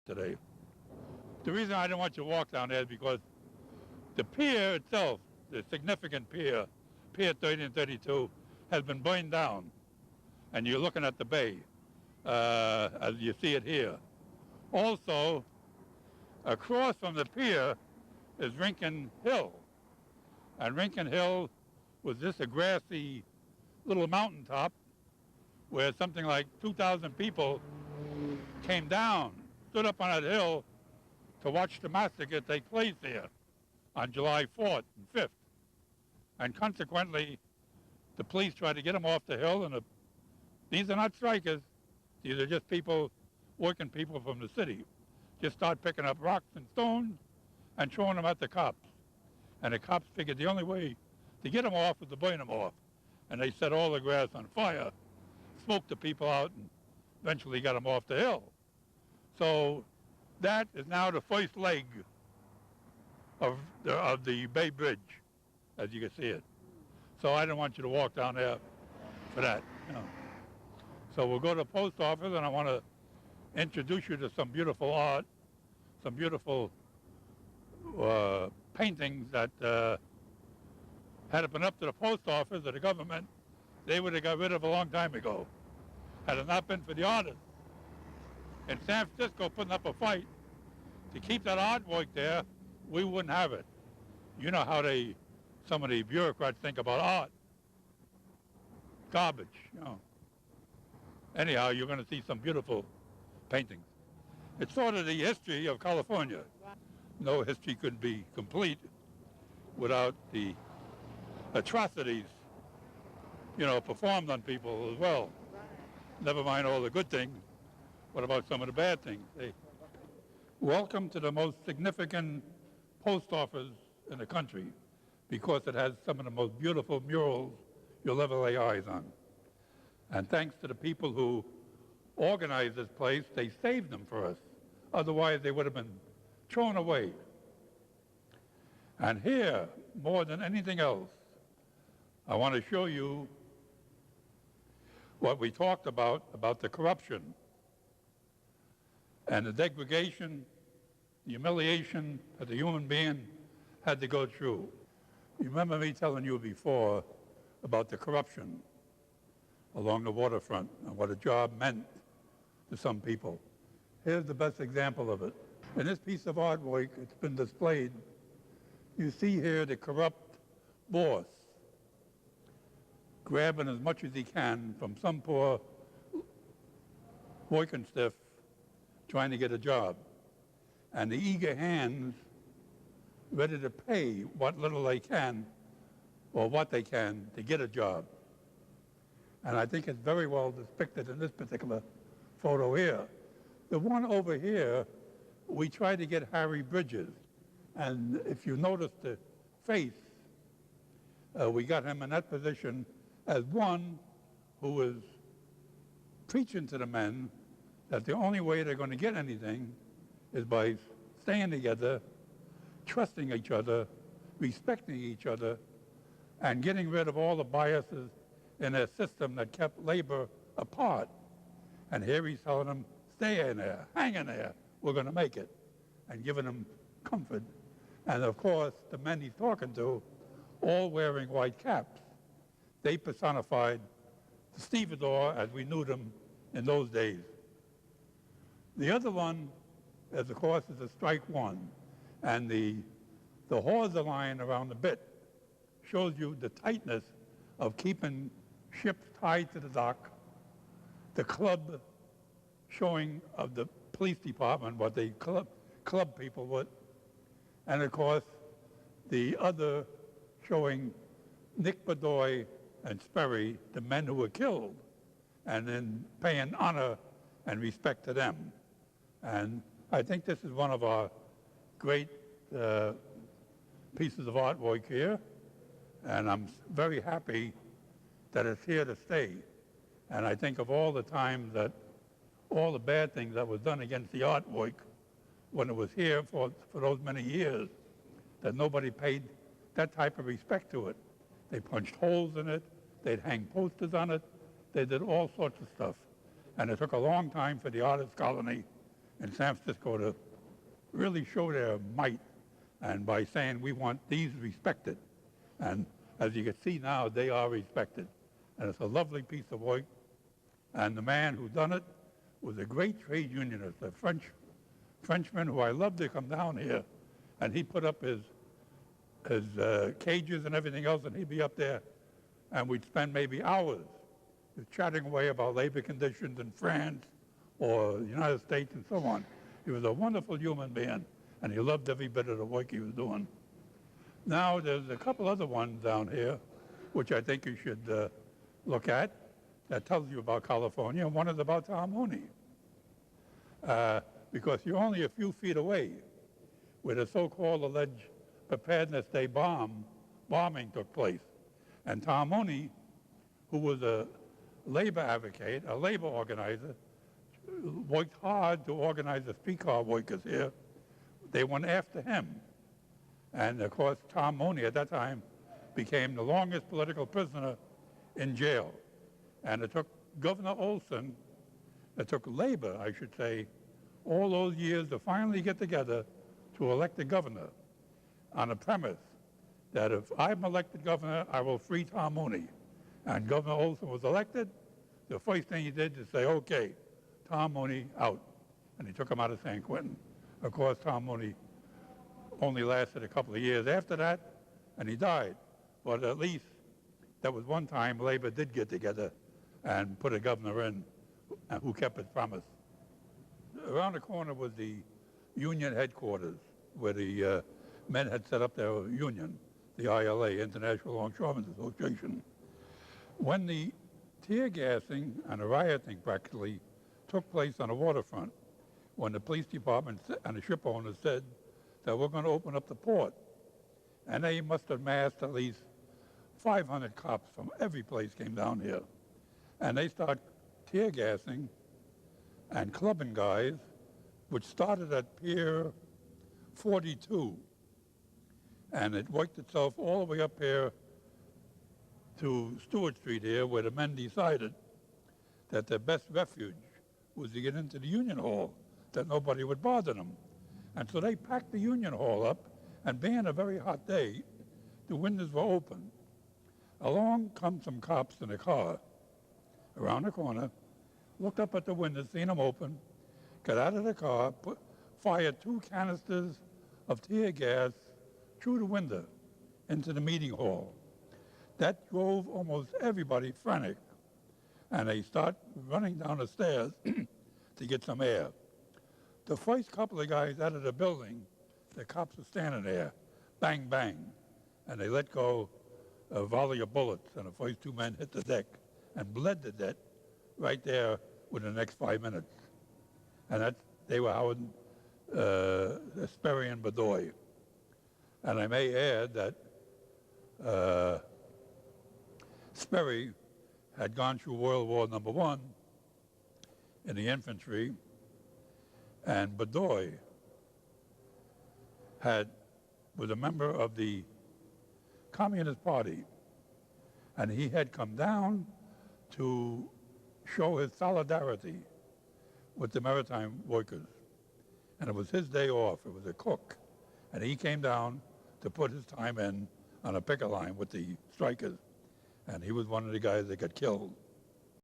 today. The reason I don't want you to walk down there is because the pier itself, the significant pier, Pier 30 and 32, has been burned down. And you're looking at the bay, as you see it here. Also, across from the pier is Rincon Hill. And Rincon Hill was just a grassy little mountaintop where something like 2,000 people came down, stood up on that hill to watch the massacre take place there on July 4th and 5th. And consequently, the police tried to get them off the hill, and these are not strikers. These are just people, working people from the city. Just start picking up rocks and stones and throwing them at the cops. And the cops figured the only way to get them off was to burn them off. And they set all the grass on fire, smoked the people out, and eventually got them off the hill. So that is now the first leg of the Bay Bridge, as you can see it. So I don't want you to walk down there for that. So we'll go to the post office, and I want to introduce you to some beautiful art, some beautiful paintings that had it been up to the post office or the government, they would have got rid of a long time ago. Had it not been for the artists in San Francisco putting up a fight to keep that artwork there, we wouldn't have it. You know how some of the bureaucrats think about art. Garbage, Anyhow, you're going to see some beautiful paintings. It's sort of the history of California. No history could be complete without the atrocities, performed on people as well. Never mind all the good things. What about some of the bad things? Hey, welcome to the most significant post office in the country because it has some of the most beautiful murals you'll ever lay eyes on. And thanks to the people who organized this place, they saved them for us. Otherwise, they would have been thrown away. And here, more than anything else, I want to show you what we talked about the corruption and the degradation, the humiliation that the human being had to go through. You remember me telling you before about the corruption along the waterfront and what a job meant to some people. Here's the best example of it. In this piece of artwork, it's been displayed. You see here the corrupt boss grabbing as much as he can from some poor working stiff trying to get a job. And the eager hands ready to pay what little they can or what they can to get a job. And I think it's very well depicted in this particular photo here. The one over here, we tried to get Harry Bridges. And if you notice the face, we got him in that position as one who was preaching to the men that the only way they're going to get anything is by staying together, trusting each other, respecting each other, and getting rid of all the biases in a system that kept labor apart. And here he's telling them, stay in there, hang in there, we're going to make it, and giving them comfort. And of course, the men he's talking to, all wearing white caps, they personified the stevedore as we knew them in those days. The other one, of course, is a strike one. And the hawser line around the bit shows you the tightness of keeping ships tied to the dock, the club showing of the police department what they club people with, and of course the other showing Nick Bedoy and Sperry, the men who were killed, and then paying honor and respect to them. And I think this is one of our great pieces of artwork here, and I'm very happy that it's here to stay. And I think of all the times that all the bad things that was done against the artwork when it was here for those many years, that nobody paid that type of respect to it. They punched holes in it, they'd hang posters on it, they did all sorts of stuff. And it took a long time for the artist colony in San Francisco to really show their might, and by saying we want these respected. And as you can see now, they are respected. And it's a lovely piece of work. And the man who done it was a great trade unionist, a Frenchman who I loved to come down here. And he put up his cages and everything else, and he'd be up there, and we'd spend maybe hours chatting away about labor conditions in France or the United States and so on. He was a wonderful human being, and he loved every bit of the work he was doing. Now, there's a couple other ones down here, which I think you should look at, that tells you about California. One is about Tom Mooney, because you're only a few feet away where the so-called alleged Preparedness Day bombing took place. And Tom Mooney, who was a labor advocate, a labor organizer, worked hard to organize the streetcar workers here. They went after him. And of course, Tom Mooney at that time became the longest political prisoner in jail. And it took Governor Olson, it took labor, I should say, all those years to finally get together to elect a governor on a premise that if I'm elected governor, I will free Tom Mooney. And Governor Olson was elected. The first thing he did is say, okay, Tom Mooney out. And he took him out of San Quentin. Of course, Tom Mooney only lasted a couple of years after that, and he died. But at least that was one time labor did get together and put a governor in who kept his promise. Around the corner was the union headquarters where the men had set up their union, the ILA, International Longshoremen's Association. When the tear gassing and the rioting practically took place on the waterfront, when the police department and the ship owners said that we're going to open up the port, and they must have massed at least 500 cops from every place came down here. And they start tear gassing and clubbing guys, which started at Pier 42. And it worked itself all the way up here to Stewart Street here, where the men decided that their best refuge was to get into the Union Hall, that nobody would bother them. And so they packed the Union Hall up, and being a very hot day, the windows were open. Along come some cops in a car around the corner, looked up at the windows, seen them open, got out of the car, fired 2 canisters of tear gas through the window into the meeting hall. That drove almost everybody frantic, and they start running down the stairs to get some air. The first couple of guys out of the building, the cops were standing there, bang, bang, and they let go a volley of bullets, and the first 2 men hit the deck and bled to death right there within the next 5 minutes. And they were Howard, Sperry, and Bedoy. And I may add that Sperry had gone through World War I in the infantry, and Bedoy was a member of the Communist Party, and he had come down to show his solidarity with the maritime workers. And it was his day off. It was a cook. And he came down to put his time in on a picket line with the strikers. And he was one of the guys that got killed.